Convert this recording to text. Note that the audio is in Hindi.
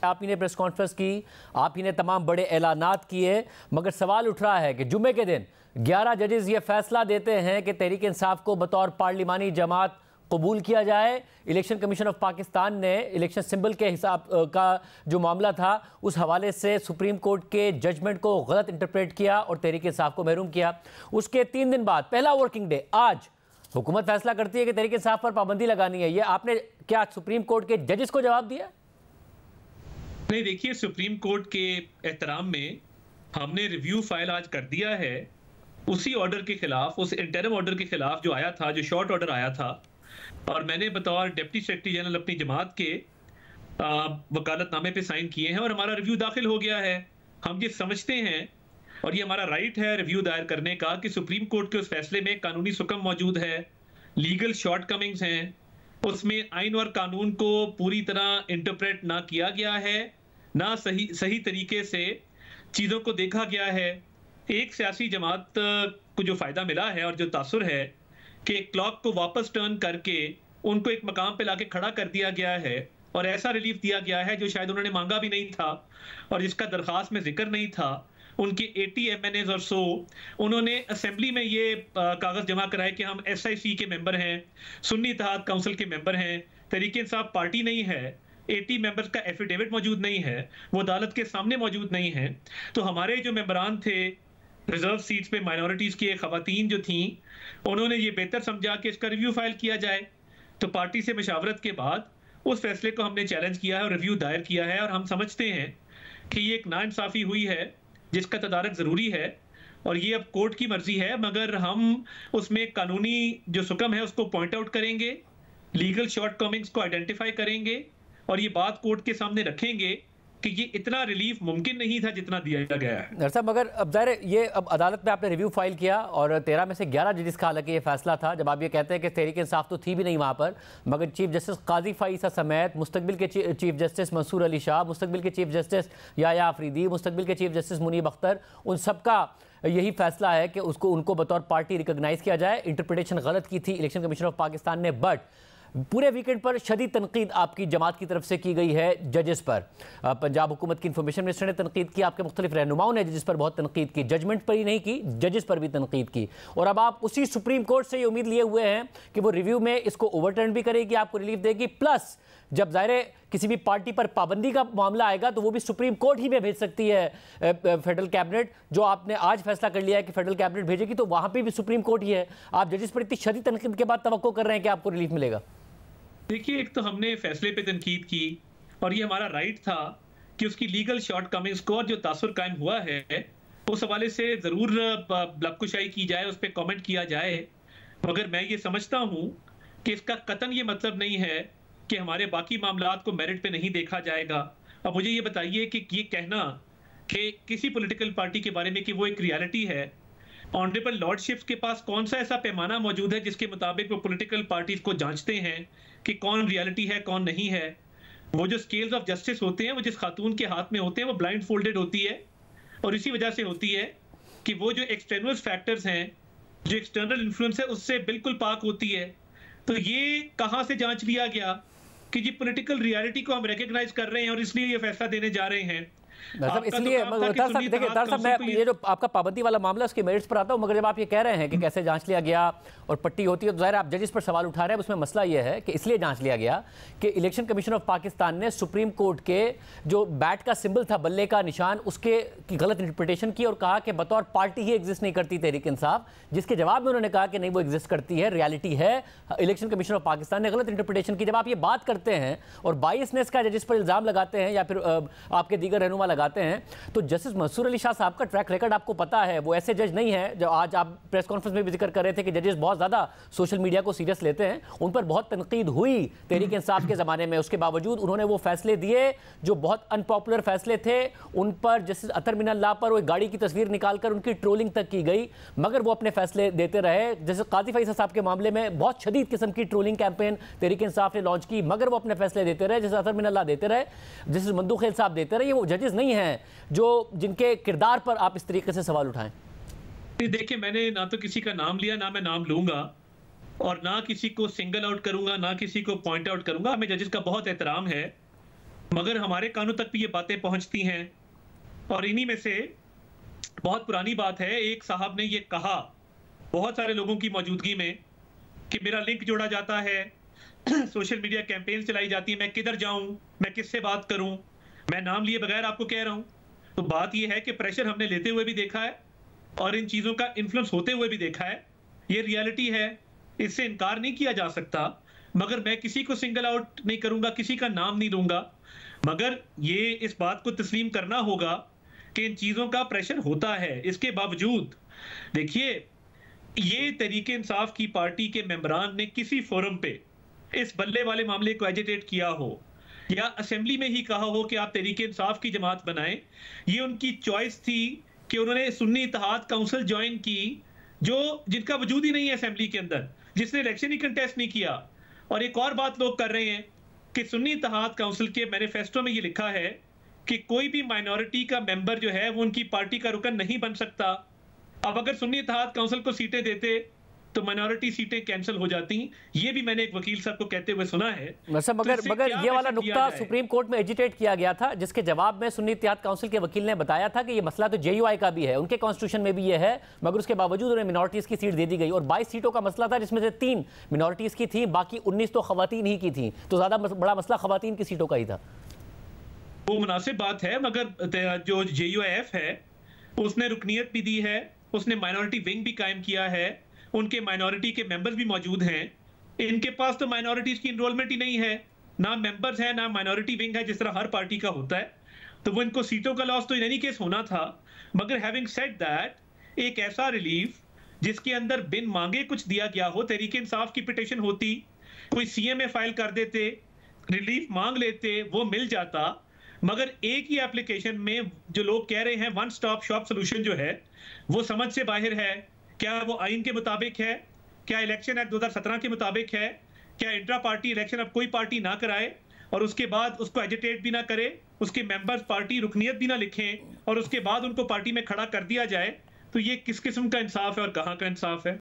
आप ही ने प्रेस कॉन्फ्रेंस की, आप ही ने तमाम बड़े ऐलानात किए, मगर सवाल उठ रहा है कि जुम्मे के दिन 11 जजेस ये फैसला देते हैं कि तहरीक इंसाफ को बतौर पार्लिमानी जमात कबूल किया जाए। इलेक्शन कमीशन ऑफ पाकिस्तान ने इलेक्शन सिंबल के हिसाब का जो मामला था उस हवाले से सुप्रीम कोर्ट के जजमेंट को गलत इंटरप्रेट किया और तहरीक इंसाफ को महरूम किया। उसके 3 दिन बाद पहला वर्किंग डे आज हुकूमत फैसला करती है कि तहरीक इंसाफ पर पाबंदी लगानी है। ये आपने क्या सुप्रीम कोर्ट के जजेस को जवाब दिया? नहीं, देखिए, सुप्रीम कोर्ट के एहतराम में हमने रिव्यू फाइल आज कर दिया है उसी ऑर्डर के खिलाफ, उस इंटरिम ऑर्डर के खिलाफ जो आया था, जो शॉर्ट ऑर्डर आया था, और मैंने बतौर डिप्टी सेक्रेटरी जनरल अपनी जमात के वकालतनामे पे साइन किए हैं और हमारा रिव्यू दाखिल हो गया है। हम ये समझते हैं और ये हमारा राइट है रिव्यू दायर करने का कि सुप्रीम कोर्ट के उस फैसले में कानूनी सुकम मौजूद है, लीगल शॉर्टकमिंग्स हैं, उसमें आइन और कानून को पूरी तरह इंटरप्रेट ना किया गया है, ना सही तरीके से चीज़ों को देखा गया है। एक सियासी जमात को जो फ़ायदा मिला है और जो तासुर है कि क्लॉक को वापस टर्न करके उनको एक मकाम पे लाके खड़ा कर दिया गया है और ऐसा रिलीफ दिया गया है जो शायद उन्होंने मांगा भी नहीं था और जिसका दरख्वास्त में जिक्र नहीं था। उनके 80 MNAs और सो उन्होंने असेंबली में ये कागज़ जमा कराए कि हम SIC के मेंबर हैं, सुन्नी इत्तेहाद काउंसिल के मेंबर हैं, तहरीक इंसाफ पार्टी नहीं है, 80 मेंबर्स का एफिडेविट मौजूद नहीं है, वो अदालत के सामने मौजूद नहीं है। तो हमारे जो मेंबरान थे रिजर्व सीट्स पे माइनॉरिटीज़ की खवातीन जो थी, उन्होंने ये बेहतर समझा कि इसका रिव्यू फाइल किया जाए। तो पार्टी से मशावरत के बाद उस फैसले को हमने चैलेंज किया है और रिव्यू दायर किया है और हम समझते हैं कि ये एक नाइंसाफ़ी हुई है जिसका तदारक ज़रूरी है और ये अब कोर्ट की मर्जी है, मगर हम उसमें कानूनी जो सुकम है उसको पॉइंट आउट करेंगे, लीगल शॉर्टकमिंग्स को आइडेंटिफाई करेंगे और ये बात कोर्ट के सामने रखेंगे कि ये इतना रिलीफ मुमकिन नहीं था जितना दिया गया है। डॉक्टर साहब, मगर अब ज़ाहिर है ये अब अदालत में आपने रिव्यू फाइल किया और 13 में से 11 जजेस का हालांकि ये फैसला था। जब आप ये कहते हैं कि तहरीक इंसाफ तो थी भी नहीं वहाँ पर, मगर चीफ जस्टिस काजी फाइसा समेत मुस्तकबिल के चीफ जस्टिस मंसूर अली शाह, मुस्तकबिल के चीफ जस्टिस याया आफरीदी, मुस्तकबिल के चीफ जस्टिस मुनीब अख्तर, उन सबका यही फैसला है कि उनको बतौर पार्टी रिकॉग्नाइज किया जाए। इंटरप्रिटेशन गलत की थी इलेक्शन कमीशन ऑफ पाकिस्तान ने, बट पूरे वीकेंड पर शदीद तनकीद आपकी जमात की तरफ से की गई है जजेस पर। पंजाब हुकूमत की इंफॉर्मेशन मिनिस्टर ने तनकीद की, आपके मुख्तलिफ रहनुमाओं ने जजेस पर बहुत तनकीद की, जजमेंट पर ही नहीं की, जजेस पर भी तनकीद की। और अब आप उसी सुप्रीम कोर्ट से ये उम्मीद लिए हुए हैं कि वो रिव्यू में इसको ओवरटर्न भी करेगी, आपको रिलीफ देगी, प्लस जब ज़ाहिर किसी भी पार्टी पर पाबंदी का मामला आएगा तो वो भी सुप्रीम कोर्ट ही में भेज सकती है फेडरल कैबिनेट। जो आपने आज फैसला कर लिया है कि फेडरल कैबिनेट भेजेगी तो वहाँ पर भी सुप्रीम कोर्ट ही है। आप जजेस पर इतनी शदीद तनकीद के बाद तवक्को कर रहे हैं कि आपको रिलीफ मिलेगा? देखिए, एक तो हमने फैसले पे तनकीद की और ये हमारा राइट था कि उसकी लीगल शॉर्टकमिंग्स को और जो तासुर कायम हुआ है उस हवाले से ज़रूर बलकुशाई की जाए, उस पर कमेंट किया जाए, मगर मैं ये समझता हूँ कि इसका कतन ये मतलब नहीं है कि हमारे बाकी मामलात को मेरिट पे नहीं देखा जाएगा। अब मुझे ये बताइए कि ये कहना कि किसी पॉलिटिकल पार्टी के बारे में कि वो एक रियलिटी है, ऑनरेबल लॉर्डशिप्स के पास कौन सा ऐसा पैमाना मौजूद है जिसके मुताबिक वो पॉलिटिकल पार्टीज को जांचते हैं कि कौन रियलिटी है कौन नहीं है? वो जो स्केल्स ऑफ जस्टिस होते हैं वो जिस खातून के हाथ में होते हैं वो ब्लाइंड फोल्डेड होती है और इसी वजह से होती है कि वो जो एक्सटर्नल फैक्टर्स हैं, जो एक्सटर्नल इन्फ्लुएंस है उससे बिल्कुल पाक होती है। तो ये कहाँ से जांच लिया गया कि जी पॉलिटिकल रियलिटी को हम रिकॉग्नाइज कर रहे हैं और इसलिए ये फैसला देने जा रहे हैं? इसलिए देखिए साहब, मैं ये जो आपका पाबंदी वाला मामला उसके मेरिट्स पर आता हूँ, मगर जब आप ये कह रहे हैं कि कैसे जांच लिया गया और पट्टी होती है तो ज़ाहिर आप जजेस पर सवाल उठा रहे हैं। उसमें मसला ये है कि इसलिए जांच लिया गया कि इलेक्शन कमीशन ऑफ पाकिस्तान ने सुप्रीम कोर्ट के जो बैट का सिंबल था, बल्ले का निशान, उसके की गलत इंटरप्रिटेशन की और कहा कि बतौर पार्टी ही एग्जिस्ट नहीं करती तहरीक इंसाफ, जिसके जवाब में उन्होंने कहा कि नहीं वो एग्जिस्ट करती है, रियलिटी है। इलेक्शन कमीशन ऑफ पाकिस्तान ने गलत इंटरप्रिटेशन की। जब आप ये बात करते हैं और बायसनेस का जजेस पर इल्ज़ाम लगाते हैं या फिर आपके दीगर रहनुमा लगाते हैं, तो जस्टिस मंसूर अली शाह साहब का ट्रैक रिकॉर्ड आपको पता है। वो ऐसे जज नहीं है, जो आज आप प्रेस कॉन्फ्रेंस में भी जिक्र कर रहे थे कि जजेस बहुत ज़्यादा सोशल मीडिया को सीरियस लेते हैं। उन पर बहुत तनकीद हुई तहरीक इंसाफ के ज़माने में, उसके बावजूद उन्होंने वो फैसले दिए जो बहुत अनपॉपुलर फैसले थे। उन पर जस्टिस अतर मिनल्लाह पर वो गाड़ी की तस्वीर निकालकर उनकी ट्रोलिंग तक की गई, मगर वो अपने फैसले देते रहे। जैसे काजी फैसल साहब के मामले में बहुत शदीद किस्म की ट्रोलिंग कैंपेन तहरीक इंसाफ ने लॉन्च की, मगर वो अपने फैसले देते रहे। जैसे अतर मिनल्लाह देते रहे, जैसे मंदू खेल साहब देते रहे। ये वो जजेस नहीं हैं जो जिनके किरदार पर आप इस तरीके से सवाल उठाएं। देखिए, मैंने ना तो किसी का नाम लिया, ना मैं नाम लूंगा और ना किसी को सिंगल आउट करूंगा, ना किसी को पॉइंट आउट करूंगा। हमें जजेस का बहुत एहतराम है मगर हमारे कानों तक भी ये बातें पहुंचती हैं। और इन्हीं में से बहुत पुरानी बात है, एक साहब ने ये कहा बहुत सारे लोगों की मौजूदगी में कि मेरा लिंक जोड़ा जाता है, सोशल मीडिया कैंपेन चलाई जाती है, मैं किधर जाऊं, मैं किससे बात करूं, मैं नाम लिए बगैर आपको कह रहा हूं। तो बात यह है कि प्रेशर हमने लेते हुए भी देखा है और इन चीजों का इन्फ्लुएंस होते हुए भी देखा है। ये रियलिटी है, इससे इनकार नहीं किया जा सकता। मगर मैं किसी को सिंगल आउट नहीं करूंगा, किसी का नाम नहीं दूंगा, मगर ये इस बात को तस्लीम करना होगा कि इन चीजों का प्रेशर होता है। इसके बावजूद देखिए, ये तहरीक इंसाफ की पार्टी के मेंबरान ने किसी फोरम पे इस बल्ले वाले मामले को एजिटेट किया हो या असेंबली में ही कहा हो कि आप तहरीक इंसाफ की जमात बनाएं, ये उनकी चॉइस थी कि उन्होंने सुन्नी इत्तेहाद काउंसिल ज्वाइन की, जो जिनका वजूद ही नहीं है असेंबली के अंदर, जिसने इलेक्शन ही कंटेस्ट नहीं किया। और एक और बात लोग कर रहे हैं कि सुन्नी इत्तेहाद काउंसिल के मैनिफेस्टो में ये लिखा है कि कोई भी माइनॉरिटी का मेंबर जो है वो उनकी पार्टी का रुकन नहीं बन सकता। अब अगर सुन्नी इत्तेहाद काउंसिल को सीटें देते तो माइनॉरिटी सीटें कैंसिल हो जाती। ये भी मैंने एक वकील साहब को कहते हुए सुना है। मगर ये वाला नुक्ता सुप्रीम कोर्ट में एजिटेट किया गया था, जिसके जवाब में सुन्नी इत्तेहाद काउंसिल के वकील ने बताया था कि ये मसला तो जेयूआई का भी है, उनके कॉन्स्टिट्यूशन में भी ये है, मगर उसके बावजूद उन्हें मिनॉरिटीज की सीट दे दी गई। और 22 सीटों का मसला था, जिसमें से 3 मिनॉरिटीज की थी, बाकी 19 तो खवातीन ही की थी। तो ज्यादा बड़ा मसला खवातीन की सीटों का ही था। वो मुनासिब बात है, मगर जो जेयूआईएफ है उसने रुकनीत भी दी है, उसने माइनॉरिटी विंग भी कायम किया है, उनके माइनॉरिटी के मेंबर्स भी मौजूद हैं। इनके पास तो माइनॉरिटीज की इनरोलमेंट ही नहीं है, ना मेंबर्स है, ना माइनॉरिटी विंग है, जिस तरह हर पार्टी का होता है। तो वो इनको सीटों का लॉस तो इन एनी केस होना था। मगर हैविंग सेड दैट, एक ऐसा रिलीफ जिसके अंदर बिन मांगे कुछ दिया गया हो, तहरीक इंसाफ की पिटीशन होती, कोई सीएमए फाइल कर देते, रिलीफ मांग लेते, वो मिल जाता। मगर एक ही एप्लीकेशन में जो लोग कह रहे हैं वन स्टॉप शॉप सोल्यूशन जो है वो समझ से बाहर है। क्या वो आइन के मुताबिक है? क्या इलेक्शन एक्ट 2017 के मुताबिक है? क्या इंट्रा पार्टी इलेक्शन अब कोई पार्टी ना कराए और उसके बाद उसको एजिटेट भी ना करे, उसके मेंबर्स पार्टी रुकनीत भी ना लिखें और उसके बाद उनको पार्टी में खड़ा कर दिया जाए? तो ये किस किस्म का इंसाफ है और कहां का इंसाफ है?